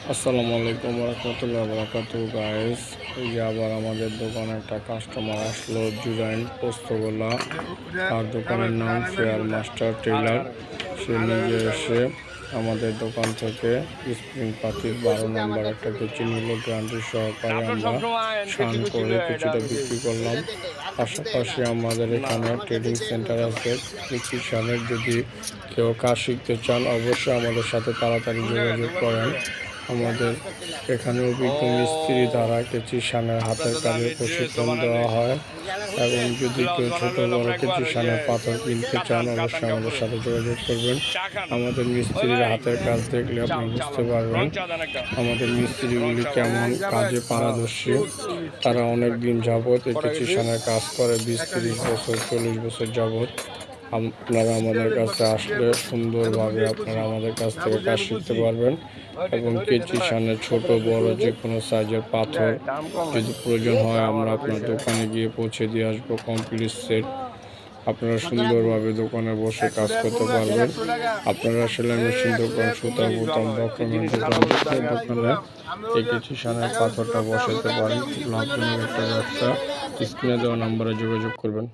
আসসালামু আলাইকুম রহমতুল্লাহ বারাকাতু গাইস। এই যে আবার আমাদের দোকানে একটা কাস্টমার আসলো, জুরাইন পোস্তগোলা। তার দোকানের নাম ফেয়ার মাস্টার টেইলার। সে নিজে এসে আমাদের দোকান থেকে স্প্রিং পাতির 12 নম্বর একটা কেচি নিল। গ্যারান্টি সহকারে আমরা শান করে কিছুটা বিক্রি করলাম। পাশাপাশি আমাদের এখানে ট্রেডিং সেন্টার আছে। কেচি শানের যদি কেউ কাজ শিখতে চান অবশ্যই আমাদের সাথে তাড়াতাড়ি যোগাযোগ করেন। আমাদের এখানে অভিজ্ঞ মিস্ত্রি দ্বারা কেচি শানের হাতের কাজের প্রশিক্ষণ দেওয়া হয়, এবং যদি কেউ ছোট বড় কেচি শানের পাথর কিনতে চান অবশ্যই আমাদের সাথে যোগাযোগ করবেন। আমাদের মিস্ত্রির হাতের কাজ দেখলে আপনি বুঝতে পারবেন আমাদের মিস্ত্রিগুলি কেমন কাজে পারদর্শী। তারা অনেক দিন যাবৎ এই কেচি শানের কাজ করে, 20-30 বছর 40 বছর যাবৎ। আপনারা আমাদের কাছে আসলে সুন্দরভাবে আপনারা আমাদের কাছ থেকে কাজ শিখতে পারবেন, এবং কেচি শানের ছোট বড় যে কোনো সাইজের পাথর যদি প্রয়োজন হয় আমরা আপনার দোকানে গিয়ে পৌঁছে দিয়ে আসবো কমপ্লিট সেট। আপনারা সুন্দরভাবে দোকানে বসে কাজ করতে পারবেন। আপনারা সেলাই মেশিন দোকান, সুতা বোতাম, বক্রমের দোকান, দোকানে এই কেচি শানের পাথরটা বসাতে পারেন। খুব লাভজনক একটা ব্যবসা। স্ক্রিনে দেওয়া নাম্বারে যোগাযোগ করবেন।